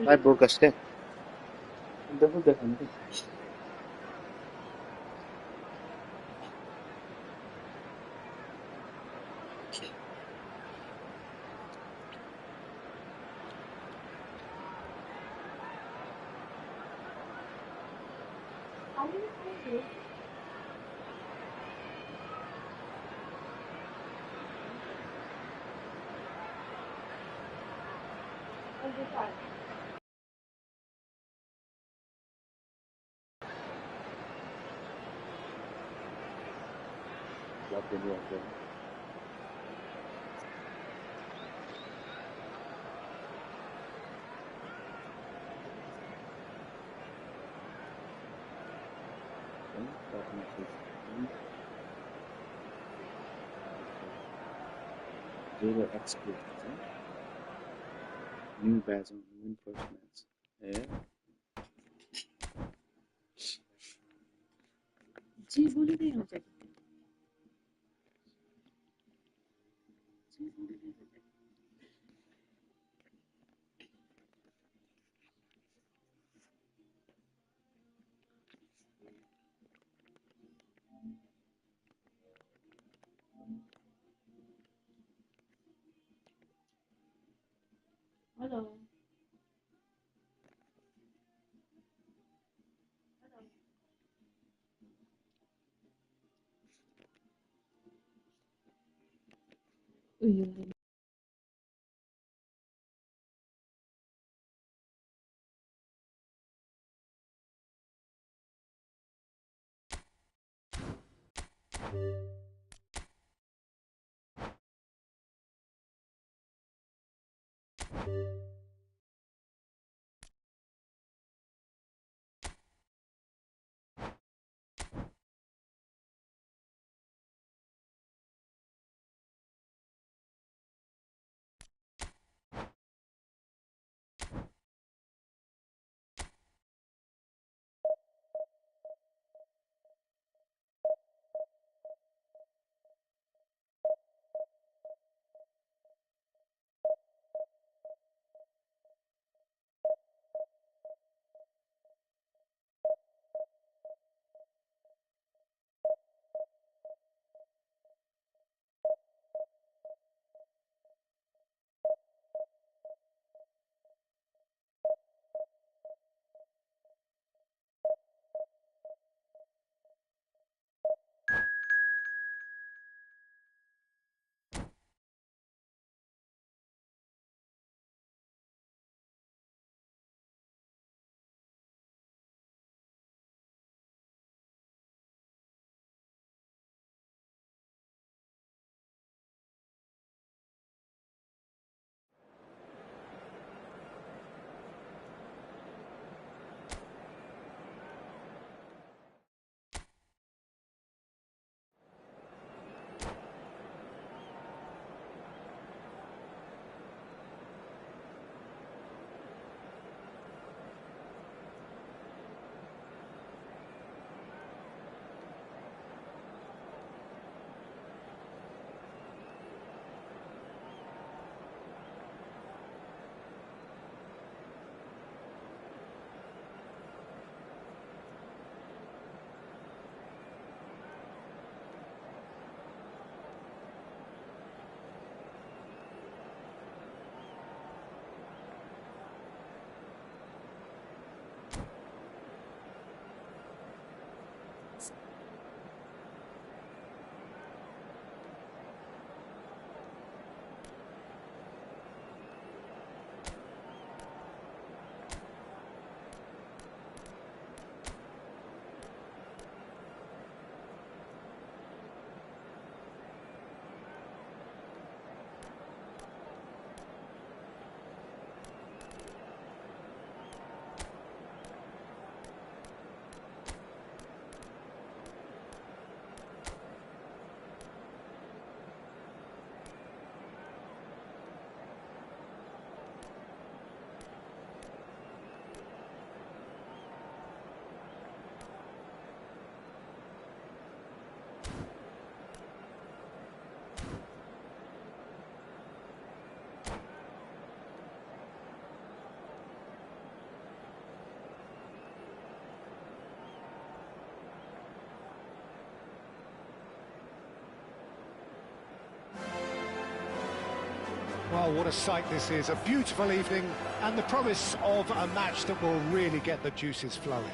Live broadcast है देखो देखो क्या बोलूं आपको zero experience new badge on win first match जी बोली नहीं हो जाएगी जी बोली नहीं हो जाएगी hello hello Well, what a sight this is. A beautiful evening and the promise of a match that will really get the juices flowing.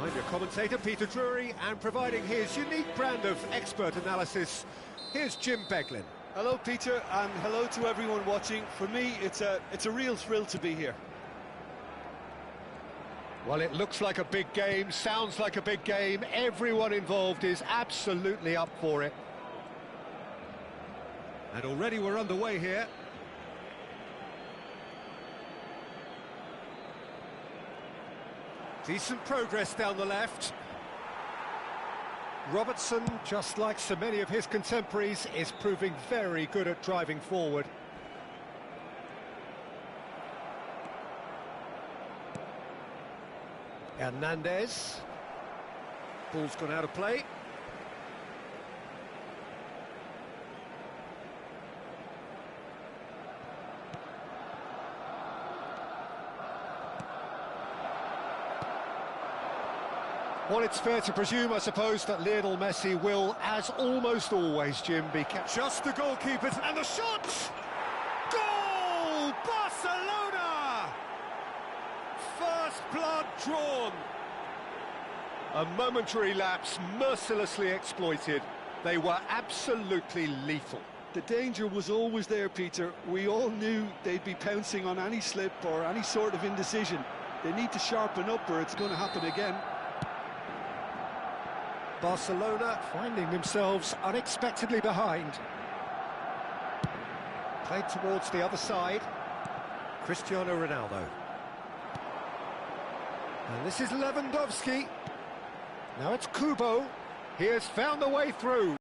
I'm your commentator, Peter Drury, and providing his unique brand of expert analysis, here's Jim Beglin. Hello, Peter, and hello to everyone watching. For me, it's a real thrill to be here. Well, it looks like a big game, sounds like a big game. Everyone involved is absolutely up for it. And already we're underway here. Decent progress down the left. Robertson, just like so many of his contemporaries, is proving very good at driving forward. Hernandez. Ball's gone out of play. Well, it's fair to presume, I suppose, that Lionel Messi will, as almost always, Jim, be kept. Just the goalkeepers, and the shot! Goal! Barcelona! First blood drawn. A momentary lapse, mercilessly exploited. They were absolutely lethal. The danger was always there, Peter. We all knew they'd be pouncing on any slip or any sort of indecision. They need to sharpen up or it's going to happen again. Barcelona finding themselves unexpectedly behind. Played towards the other side. Cristiano Ronaldo. And this is Lewandowski. Now it's Kubo. He has found a way through.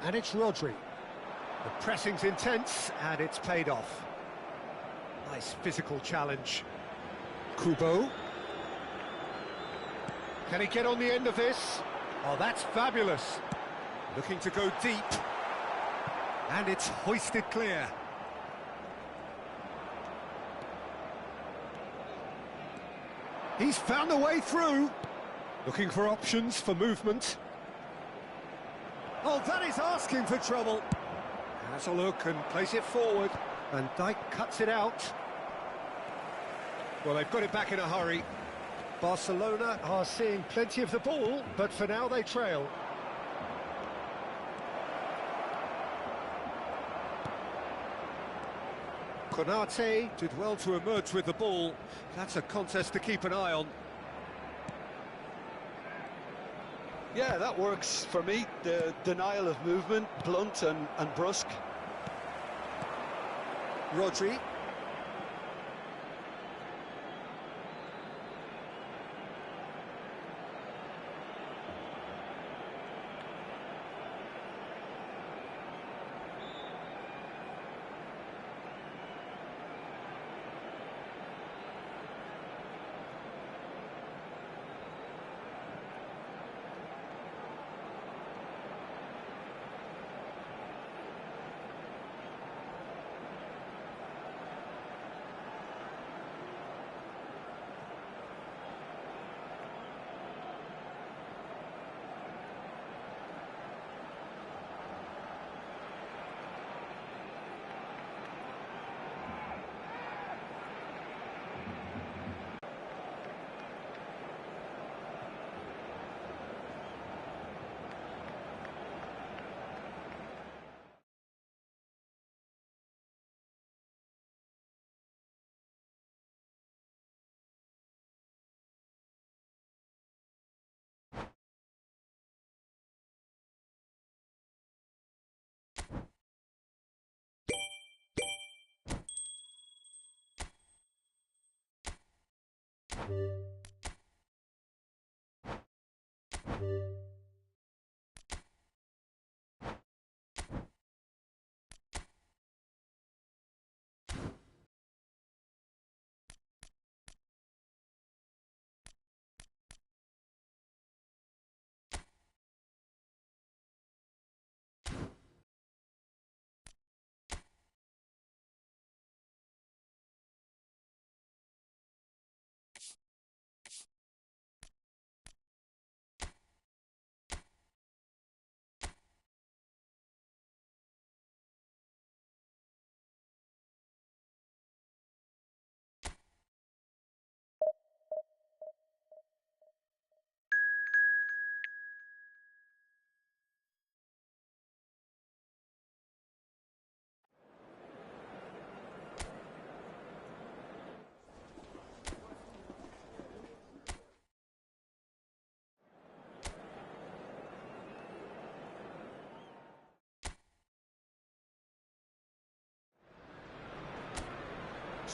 And it's Rodri. The pressing's intense and it's paid off. Nice physical challenge. Kubo. Can he get on the end of this? Oh, that's fabulous. Looking to go deep. And it's hoisted clear. He's found a way through. Looking for options for movement. Oh, that is asking for trouble. Has a look and plays it forward. And Dijk cuts it out. Well, they've got it back in a hurry. Barcelona are seeing plenty of the ball, but for now they trail. Konate did well to emerge with the ball. That's a contest to keep an eye on. Yeah, that works for me. The denial of movement, blunt and brusque. Rodri.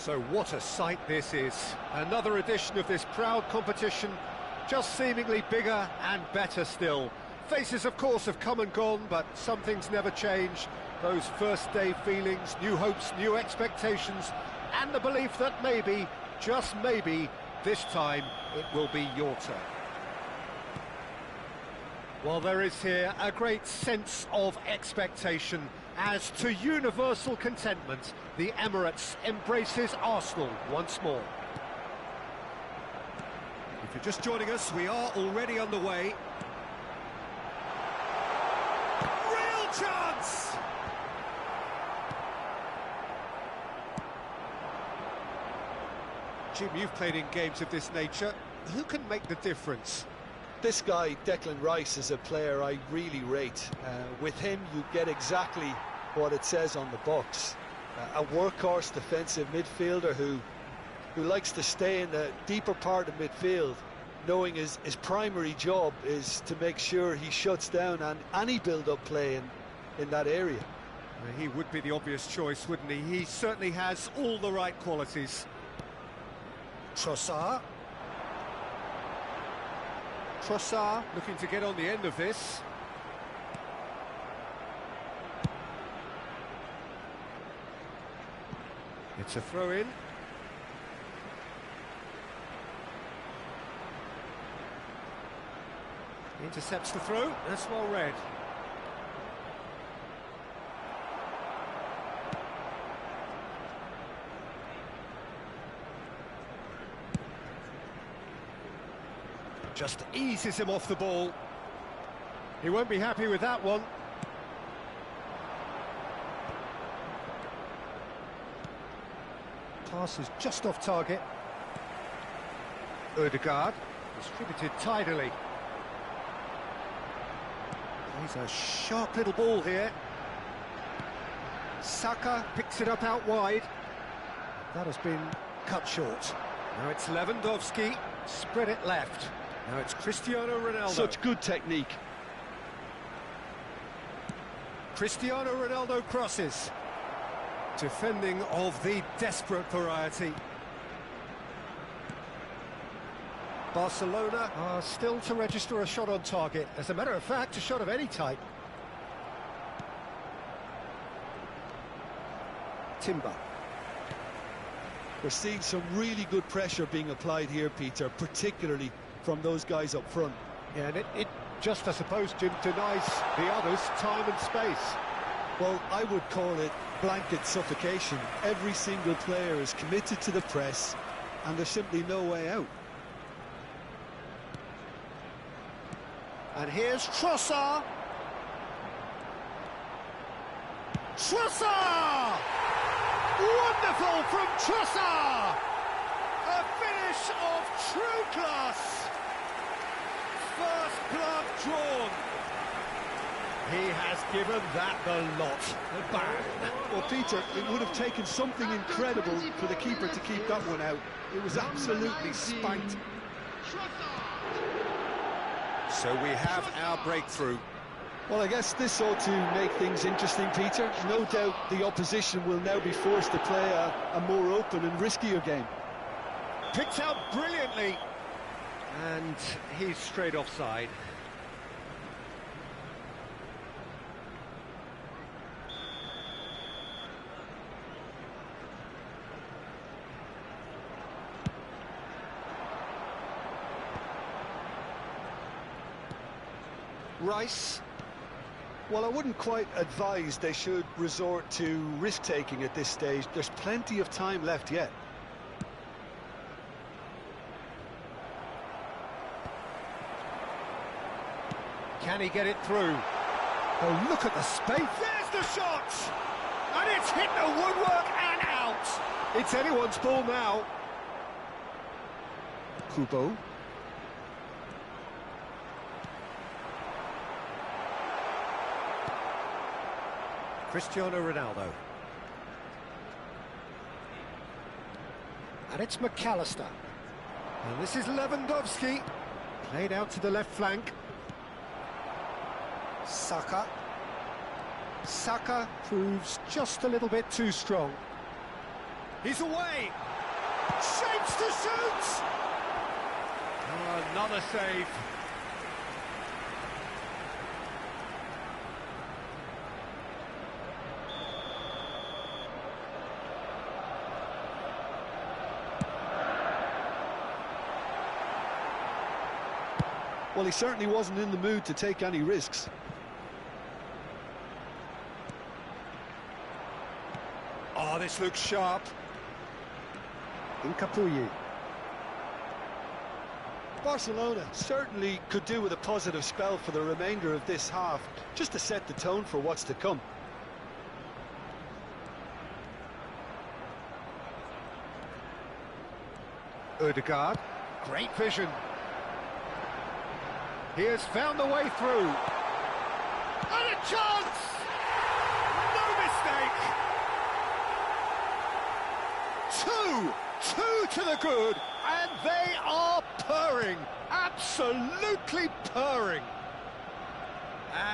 So what a sight this is. Another edition of this proud competition, just seemingly bigger and better still. Faces, of course, have come and gone, but some things never change. Those first day feelings, new hopes, new expectations, and the belief that maybe, just maybe, this time it will be your turn. Well, there is here a great sense of expectation as, to universal contentment, the Emirates embraces Arsenal once more. If you're just joining us, we are already underway. Real chance! Jim, you've played in games of this nature. Who can make the difference? This guy, Declan Rice, is a player I really rate. With him, you get exactly what it says on the box. A workhorse defensive midfielder who likes to stay in the deeper part of midfield, knowing his primary job is to make sure he shuts down any build-up play in that area. He would be the obvious choice, wouldn't he? He certainly has all the right qualities. Trossard. Trossard looking to get on the end of this. It's a throw-in. Intercepts the throw. That's well read. Just eases him off the ball. He won't be happy with that one. Pass is just off target. Ødegaard distributed tidily. He's a sharp little ball here. Saka picks it up out wide. That has been cut short. Now it's Lewandowski, spread it left. Now it's Cristiano Ronaldo. Such good technique. Cristiano Ronaldo crosses. Defending of the desperate variety. Barcelona are still to register a shot on target. As a matter of fact, a shot of any type. Timber. We're seeing some really good pressure being applied here, Peter, particularly from those guys up front. Yeah, and it just, I suppose, Jim, denies the others time and space. Well, I would call it blanket suffocation. Every single player is committed to the press, and there's simply no way out. And here's Trossard. Trossard! Wonderful from Trossard! A finish of true class. First blood drawn. He has given that the lot. The bang. Well, Peter, it would have taken something incredible for the keeper to keep that one out. It was absolutely spanked. So we have our breakthrough. Well, I guess this ought to make things interesting, Peter. No doubt the opposition will now be forced to play a more open and riskier game. Picked out brilliantly. And he's straight offside. Rice. Well, I wouldn't quite advise they should resort to risk-taking at this stage. There's plenty of time left yet. Can he get it through? Oh, look at the space. There's the shot! And it's hit the woodwork and out. It's anyone's ball now. Kubo. Cristiano Ronaldo. And it's McAllister. And this is Lewandowski. Played out to the left flank. Saka. Saka proves just a little bit too strong. He's away. Shapes to shoot. Oh, another save. Well, he certainly wasn't in the mood to take any risks. Oh, this looks sharp. Nkapoui. Barcelona certainly could do with a positive spell for the remainder of this half, just to set the tone for what's to come. Ødegaard, great vision. He has found the way through. And a chance! No mistake! Two to the good, and they are purring, absolutely purring.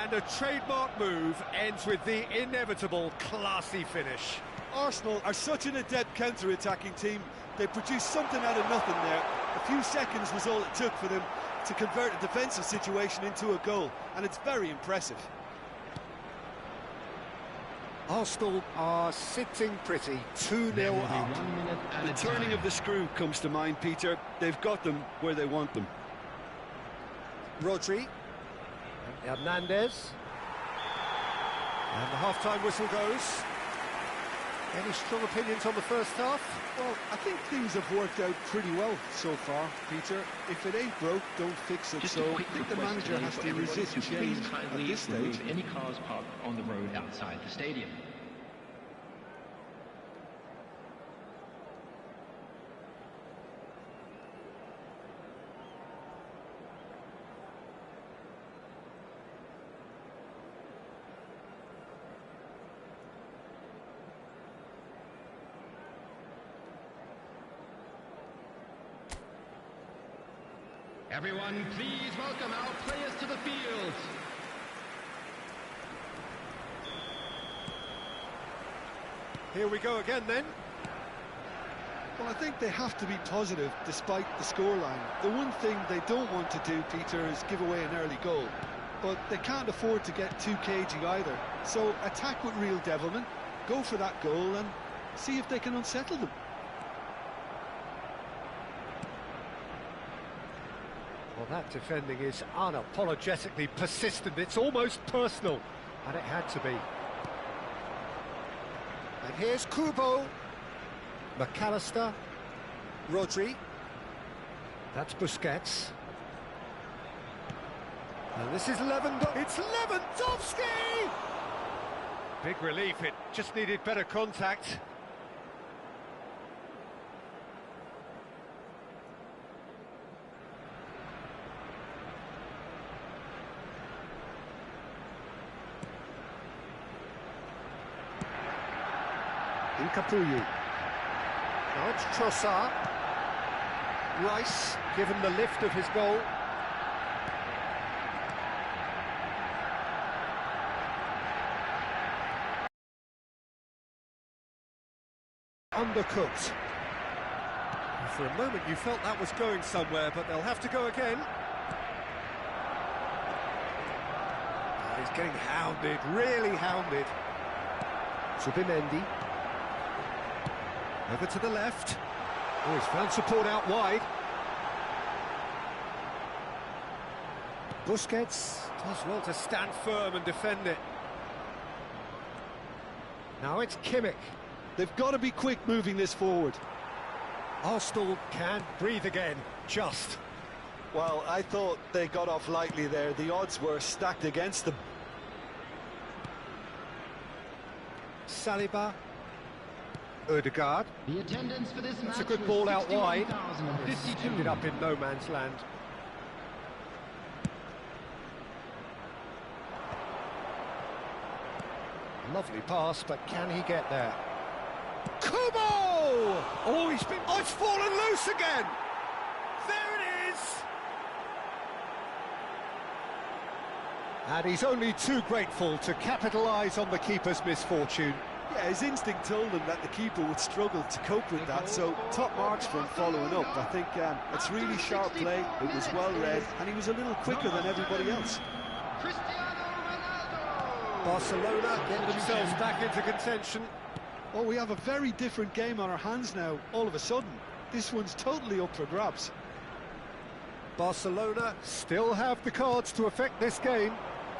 And a trademark move ends with the inevitable classy finish. Arsenal are such an adept counter-attacking team. They produced something out of nothing there. A few seconds was all it took for them to convert a defensive situation into a goal, and it's very impressive. Arsenal are sitting pretty, 2-0 up. The turning of the screw comes to mind, Peter. They've got them where they want them. Rodri, and Hernandez, and the half-time whistle goes. Any strong opinions on the first half? Well, I think things have worked out pretty well so far, Peter. If it ain't broke, don't fix it. Just so a I quick think the request manager today has for to everyone resist to change please at kindly this stage. remove any cars parked on the road outside the stadium. Everyone, please welcome our players to the field. Here we go again then. Well, I think they have to be positive despite the scoreline. The one thing they don't want to do, Peter, is give away an early goal. But they can't afford to get too cagey either. So attack with real devilment, go for that goal and see if they can unsettle them. Well, that defending is unapologetically persistent. It's almost personal, and it had to be. And here's Kubo, McAllister, Rodri. That's Busquets. And this is Lewandowski. It's Lewandowski! Big relief. It just needed better contact. Nkapoui. Now it's Trossard. Rice, given the lift of his goal. Undercooked. For a moment you felt that was going somewhere, but they'll have to go again. Oh, he's getting hounded, really hounded. Subimendi. Over to the left. Oh, he's found support out wide. Busquets does well to stand firm and defend it. Now it's Kimmich. They've got to be quick moving this forward. Arsenal can breathe again, just. Well, I thought they got off lightly there. The odds were stacked against them. Saliba. Ødegaard. The attendance for this match It's a good ball out wide. This ended up in no man's land. Lovely pass, but can he get there? Kubo! Oh, it's fallen loose again! There it is! And he's only too grateful to capitalise on the keeper's misfortune. Yeah, his instinct told him that the keeper would struggle to cope with that, so top marks for him following up. I think it's really sharp play, it was well read, and he was a little quicker than everybody else. Barcelona get themselves back into contention. Oh, we have a very different game on our hands now, all of a sudden. This one's totally up for grabs. Barcelona still have the cards to affect this game.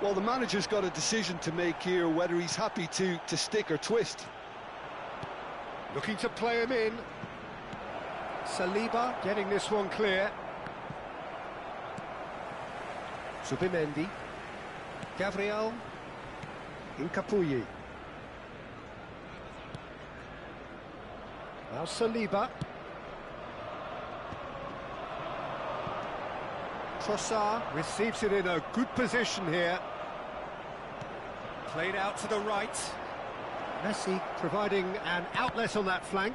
Well, the manager's got a decision to make here, whether he's happy to stick or twist. Looking to play him in. Saliba getting this one clear. Subimendi. Gabriel. Incapuyi. Now Saliba. Trossard receives it in a good position here. Played out to the right. Messi providing an outlet on that flank.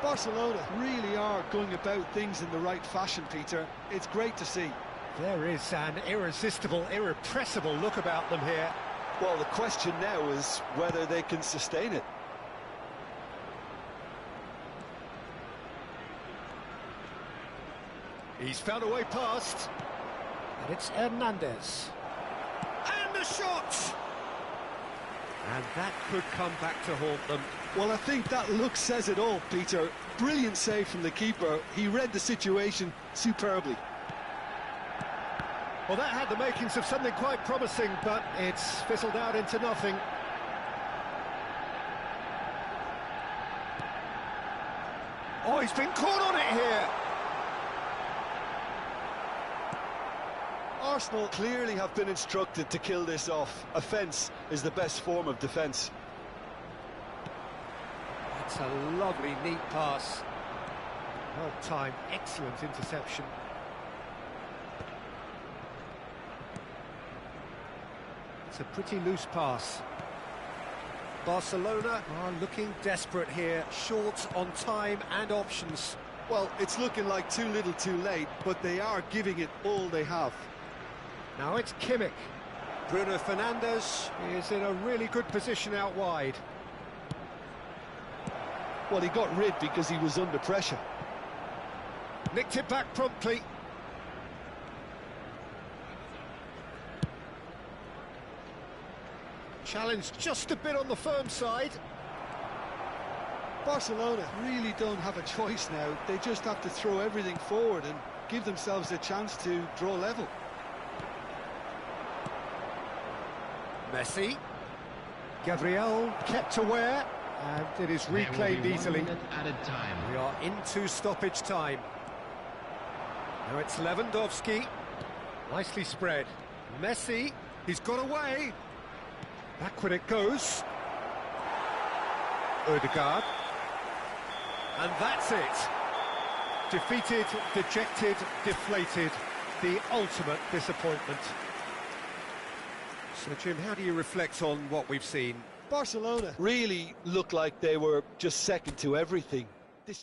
Barcelona really are going about things in the right fashion, Peter. It's great to see. There is an irresistible, irrepressible look about them here. Well, the question now is whether they can sustain it. He's found a way past. And it's Hernandez. And the shot! And that could come back to haunt them. Well, I think that look says it all, Peter. Brilliant save from the keeper. He read the situation superbly. Well, that had the makings of something quite promising, but it's fizzled out into nothing. Oh, he's been caught on it here. Arsenal clearly have been instructed to kill this off. Offence is the best form of defence. That's a lovely, neat pass. Well timed, excellent interception. It's a pretty loose pass. Barcelona are looking desperate here, short on time and options. Well, it's looking like too little too late, but they are giving it all they have. Now it's Kimmich. Bruno Fernandes is in a really good position out wide. Well, he got rid because he was under pressure. Nicked it back promptly. Challenged just a bit on the firm side. Barcelona really don't have a choice now. They just have to throw everything forward and give themselves a chance to draw level. Messi. Gabriel kept aware, and it is reclaimed easily. We are into stoppage time. Now it's Lewandowski. Nicely spread. Messi, he's got away. Backward it goes. Odegaard. And that's it. Defeated, dejected, deflated. The ultimate disappointment. So, Jim, how do you reflect on what we've seen? Barcelona really looked like they were just second to everything. This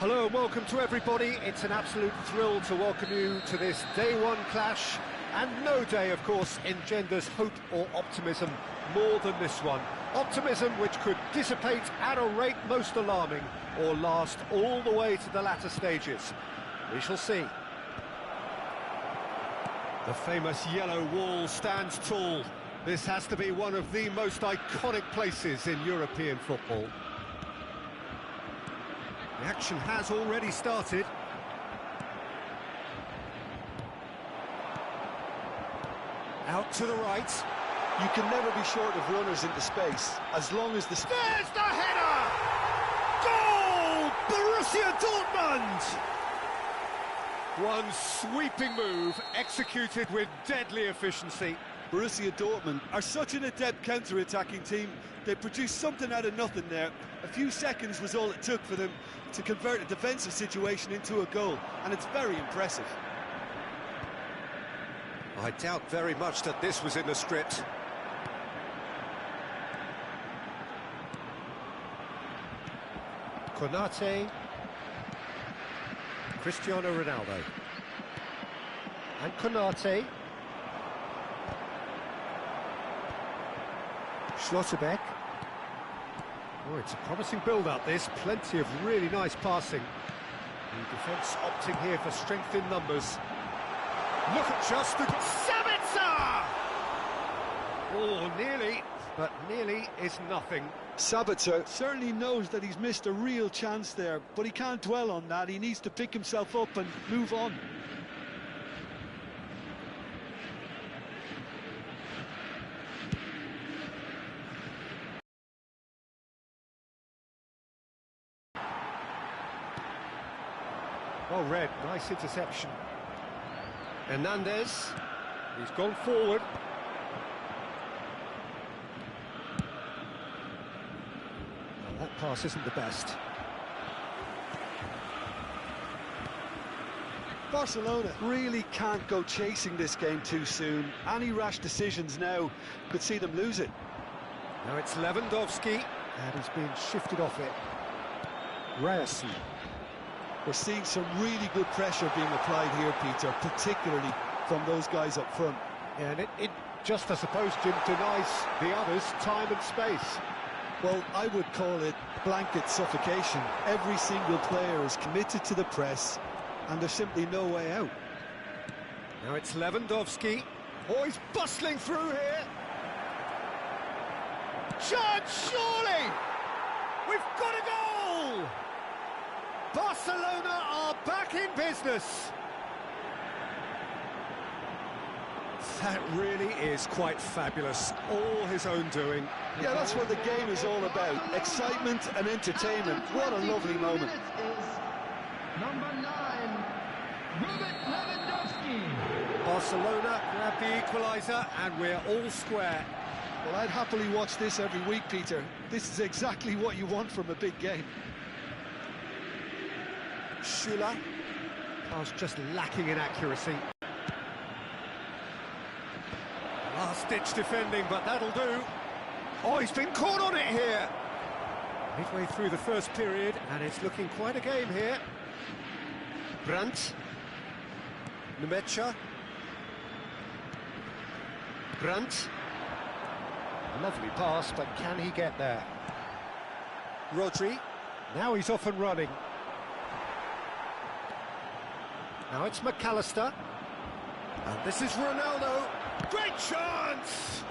Hello and welcome to everybody. It's an absolute thrill to welcome you to this day one clash, and no day, of course, engenders hope or optimism more than this one. Optimism which could dissipate at a rate most alarming or last all the way to the latter stages. We shall see. The famous yellow wall stands tall. This has to be one of the most iconic places in European football. The action has already started. Out to the right. You can never be short of runners into space, as long as the... There's the header! Goal! Borussia Dortmund! One sweeping move, executed with deadly efficiency. Borussia Dortmund are such an adept counter-attacking team. They produced something out of nothing there. A few seconds was all it took for them to convert a defensive situation into a goal, and it's very impressive. I doubt very much that this was in the script. Konate, Cristiano Ronaldo, and Konate, Schlotterbeck. Oh, it's a promising build-up, this. Plenty of really nice passing. The defence opting here for strength in numbers. Look at just the... Sabitzer! Oh, nearly, but nearly is nothing. Sabitzer certainly knows that he's missed a real chance there, but he can't dwell on that. He needs to pick himself up and move on. Well read, nice interception. Hernandez, he's gone forward. Well, that pass isn't the best. Barcelona really can't go chasing this game too soon. Any rash decisions now could see them lose it. Now it's Lewandowski, and he's being shifted off it. Ryerson. We're seeing some really good pressure being applied here, Peter, particularly from those guys up front. Yeah, and it just, I suppose, Jim, denies the others time and space. Well, I would call it blanket suffocation. Every single player is committed to the press, and there's simply no way out. Now it's Lewandowski. Oh, he's bustling through here. Chance, surely! We've got a goal! Barcelona are back in business. That really is quite fabulous. All his own doing. Yeah, that's what the game is all about. Excitement and entertainment. What a lovely moment. Number 9, Robert Lewandowski. Barcelona grab the equaliser, and we're all square. Well, I'd happily watch this every week, Peter. This is exactly what you want from a big game. Schüller. Pass just lacking in accuracy. Last-ditch defending, but that'll do. Oh, he's been caught on it here. Midway through the first period, and it's looking quite a game here. Brandt. Nmecha. Brandt. Lovely pass, but can he get there? Rodri. Now he's off and running. Now it's McAllister. And this is Ronaldo. Great chance!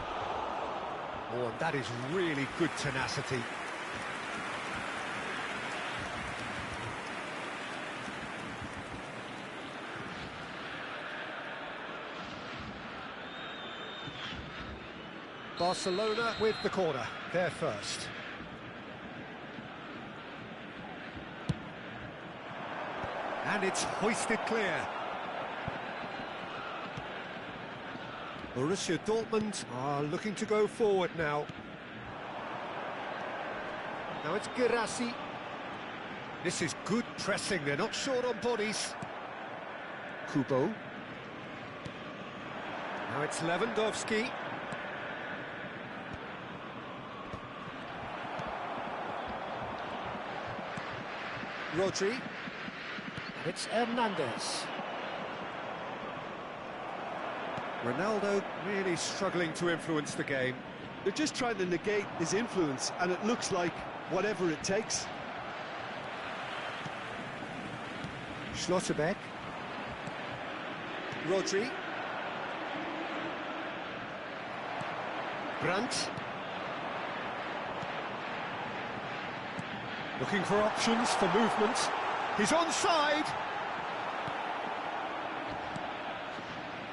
Oh, and that is really good tenacity. Barcelona with the corner, they're first. And it's hoisted clear. Borussia Dortmund are looking to go forward now. Now it's Guirassy. This is good pressing, they're not short on bodies. Kubo. Now it's Lewandowski. Rodri. It's Hernandez. Ronaldo really struggling to influence the game. They're just trying to negate his influence, and it looks like whatever it takes. Schlotterbeck. Rodri. Brandt. Looking for options for movement. He's onside.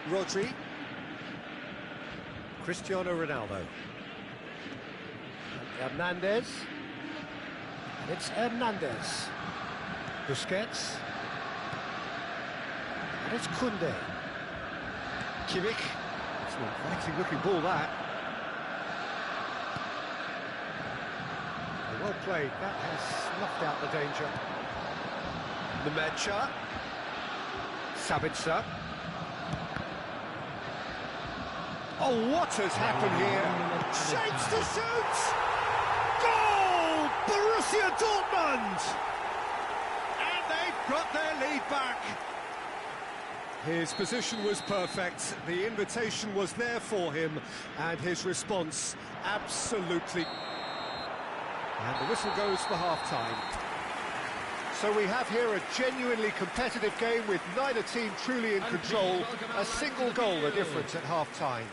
Rodri. Cristiano Ronaldo. And Hernandez. And it's Hernandez. Busquets. And it's Koundé. Kimmich. It's an exciting looking ball, that. Well played. That has snuffed out the danger. Nemecha. Sabitzer. Oh, what has happened here? Shapes to shoot! Goal! Borussia Dortmund! And they've got their lead back. His position was perfect, the invitation was there for him, and his response absolutely... And the whistle goes for half-time. So we have here a genuinely competitive game with neither team truly in control. A single goal the difference at half-time.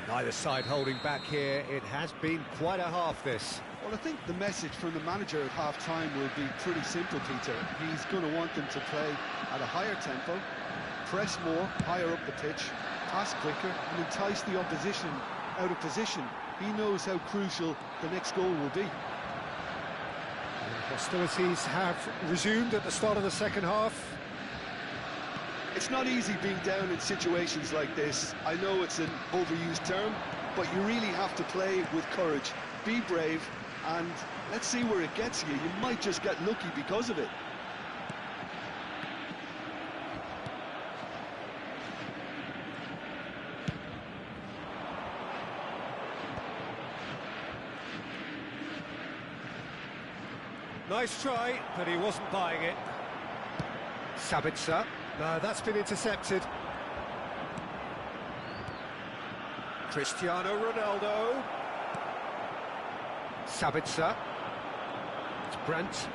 Neither side holding back here. It has been quite a half, this. Well, I think the message from the manager at half-time will be pretty simple, Peter. He's going to want them to play at a higher tempo, press more, higher up the pitch, pass quicker, and entice the opposition out of position. He knows how crucial the next goal will be. Hostilities have resumed at the start of the second half. It's not easy being down in situations like this. I know it's an overused term, but you really have to play with courage. Be brave, and let's see where it gets you. You might just get lucky because of it. Nice try, but he wasn't buying it. Sabitzer. No, that's been intercepted. Cristiano Ronaldo. Sabitzer. It's Brandt.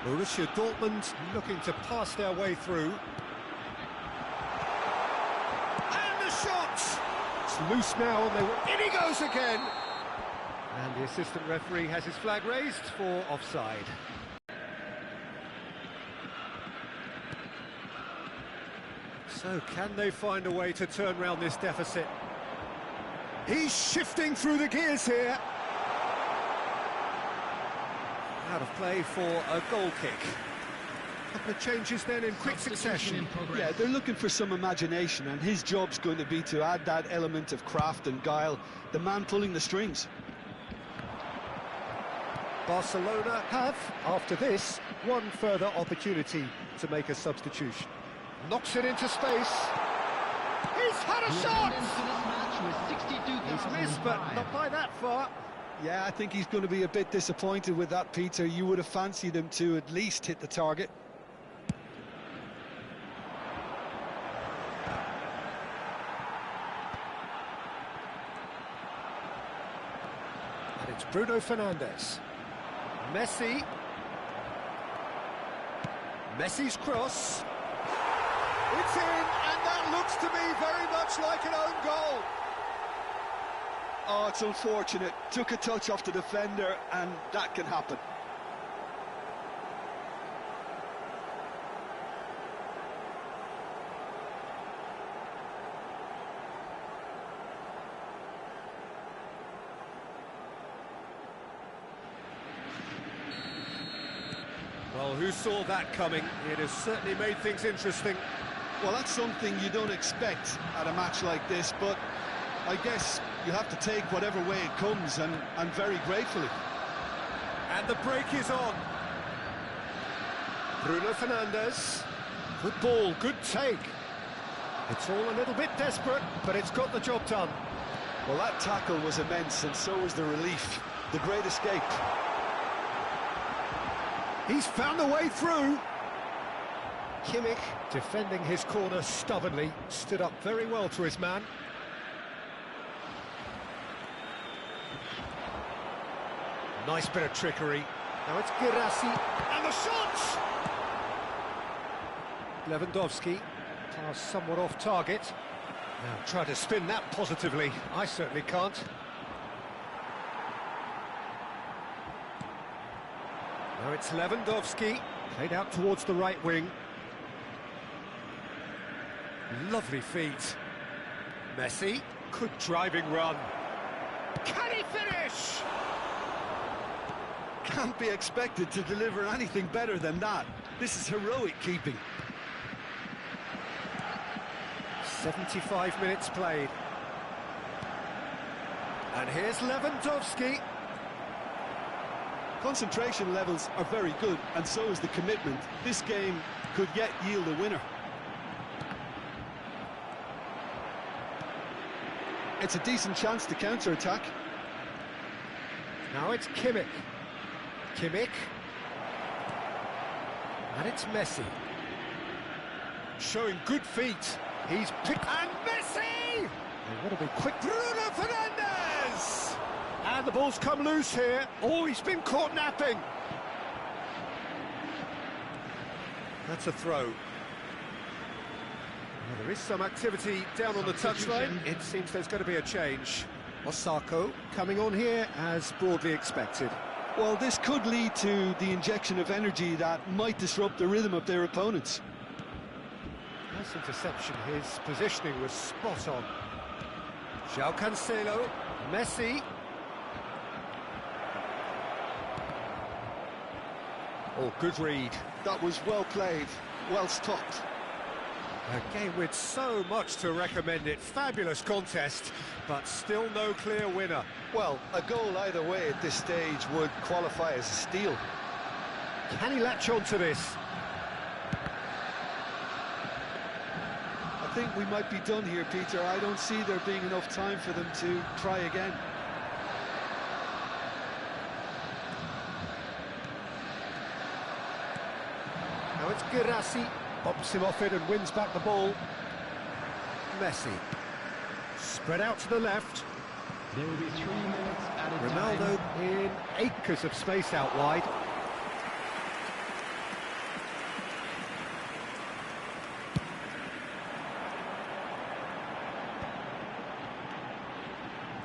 Borussia Dortmund looking to pass their way through. And the shot! It's loose now, and in he goes again! And the assistant referee has his flag raised for offside. So, can they find a way to turn round this deficit? He's shifting through the gears here. Out of play for a goal kick. A couple of changes then in quick succession. Yeah, they're looking for some imagination, and his job's going to be to add that element of craft and guile, the man pulling the strings. Barcelona have, after this, one further opportunity to make a substitution. Knocks it into space. He's had a shot! He's missed, but not by that far. Yeah, I think he's going to be a bit disappointed with that, Peter. You would have fancied him to at least hit the target. And it's Bruno Fernandes. Messi. Messi's cross. It's in, and that looks to me very much like an own goal. Oh, it's unfortunate. Took a touch off the defender, and that can happen. Well, who saw that coming? It has certainly made things interesting. Well, that's something you don't expect at a match like this, but I guess you have to take whatever way it comes, and very gratefully. And the break is on. Bruno Fernandes. Good ball, good take. It's all a little bit desperate, but it's got the job done. Well, that tackle was immense, and so was the relief. The great escape. He's found the way through. Kimmich, defending his corner stubbornly, stood up very well to his man. Nice bit of trickery. Now it's Guirassy, and the shot! Lewandowski, pass somewhat off target. Now try to spin that positively. I certainly can't. Now it's Lewandowski, played out towards the right wing. Lovely feet. Messi, good driving run. Can he finish? Can't be expected to deliver anything better than that. This is heroic keeping. 75 minutes played. And here's Lewandowski. Concentration levels are very good, and so is the commitment. This game could yet yield a winner. It's a decent chance to counter-attack. Now it's Kimmich. Kimmich. And it's Messi. Showing good feet. He's picked... And Messi! And what a big quick... Bruno Fernandes! And the ball's come loose here. Oh, he's been caught napping. That's a throw. Well, there is some activity down on the touchline. It seems there's going to be a change. Osako coming on here as broadly expected. Well, this could lead to the injection of energy that might disrupt the rhythm of their opponents. Nice interception. His positioning was spot on. João Cancelo, Messi. Oh, good read. That was well played, well stopped. A game with so much to recommend it. Fabulous contest, but still no clear winner. Well, a goal either way at this stage would qualify as a steal. Can he latch on to this? I think we might be done here, Peter. I don't see there being enough time for them to try again. Now it's Guirassy, bumps him off it and wins back the ball. Messi, spread out to the left. There will be 3 minutes at a Ronaldo time. in acres of space out wide.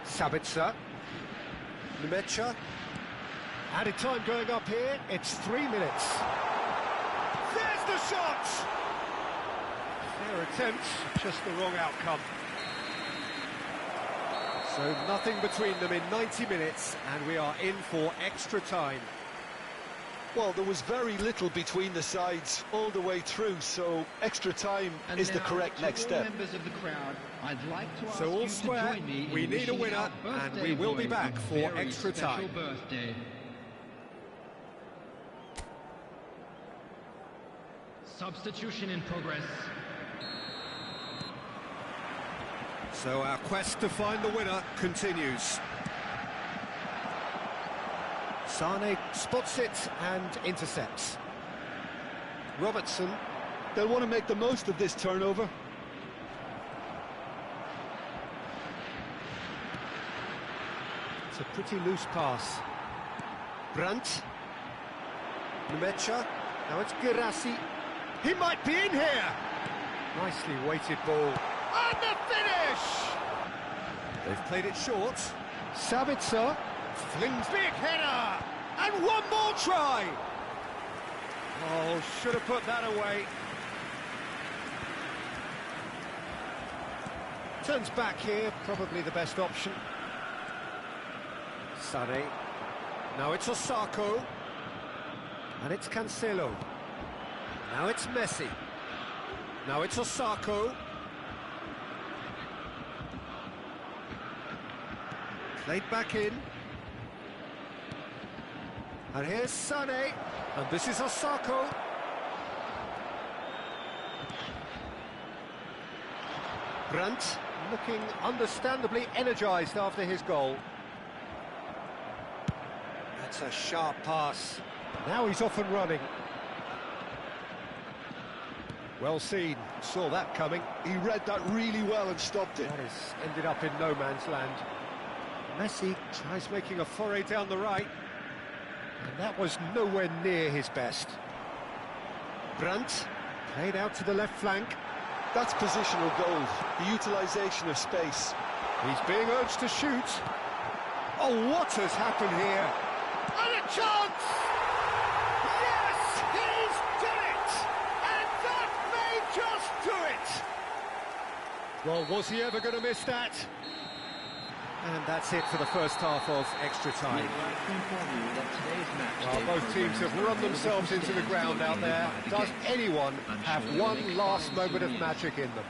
Sabitzer, Nmecha, added time going up here, it's 3 minutes. There's the shot! Fair attempt, just the wrong outcome. So nothing between them in 90 minutes, and we are in for extra time. Well, there was very little between the sides all the way through, so extra time And is the now, correct to next all step. members of the crowd, I'd like to ask So all you square, to join me in we need a wishing winner, our and birthday we will be boy back a for very extra special time. birthday. Substitution in progress. So our quest to find the winner continues. Sane spots it and intercepts. Robertson, They'll want to make the most of this turnover. it's a pretty loose pass. Brandt, Nmecha, now it's Guirassy. He might be in here! Nicely weighted ball. And the finish! They've played it short. Sabitzer flings big header! And one more try! Oh, should have put that away. Turns back here, probably the best option. Sane. Now it's Osako. And it's Cancelo. Now it's Messi. Now it's Osako. Played back in. And here's Sane. And this is Osako. Brandt looking understandably energised after his goal. That's a sharp pass. Now he's off and running. Well seen, saw that coming. He read that really well and stopped it. That has ended up in no man's land. Messi tries making a foray down the right. And that was nowhere near his best. Brandt played out to the left flank. That's positional gold, the utilisation of space. He's being urged to shoot. Oh, what has happened here? And a chance! Yes, he's done it! And that may just do it! Well, was he ever going to miss that? And that's it for the first half of extra time. Well, both teams have run themselves into the ground out there. Does anyone have one last moment of magic in them?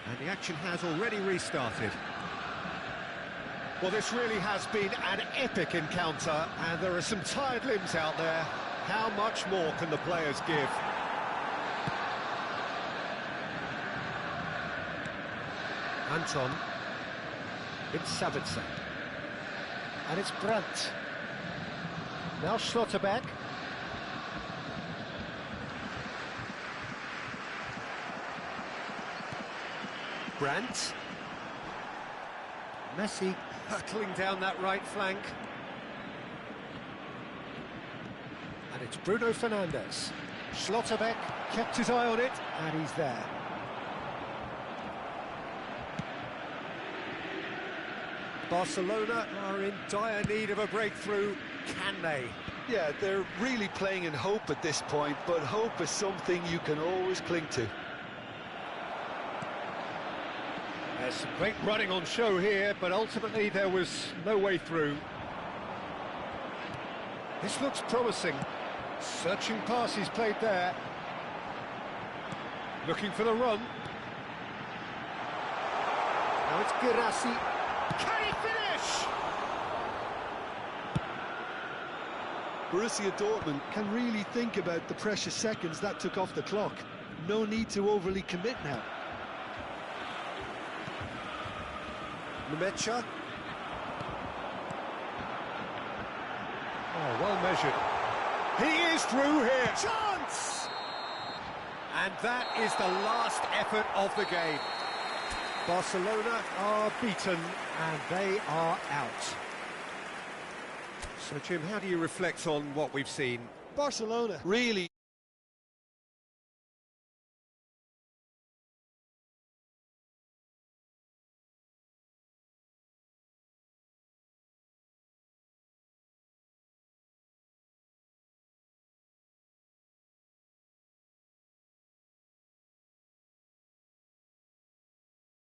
And the action has already restarted. Well, this really has been an epic encounter, and there are some tired limbs out there. How much more can the players give? Anton. It's Sabitzer. And it's Brandt. Now Schlotterbeck. Brandt. Messi hurtling down that right flank. And it's Bruno Fernandes. Schlotterbeck kept his eye on it, and he's there. Barcelona are in dire need of a breakthrough. Can they? Yeah, they're really playing in hope at this point, but hope is something you can always cling to. There's some great running on show here, but ultimately there was no way through. This looks promising. Searching pass he's played there. Looking for the run. Now it's Guirassy. Can he finish? Borussia Dortmund can really think about the precious seconds that took off the clock. No need to overly commit now. Nemecha. Oh, well measured. He is through here. Chance! And that is the last effort of the game. Barcelona are beaten and they are out. So, Jim, how do you reflect on what we've seen? Barcelona really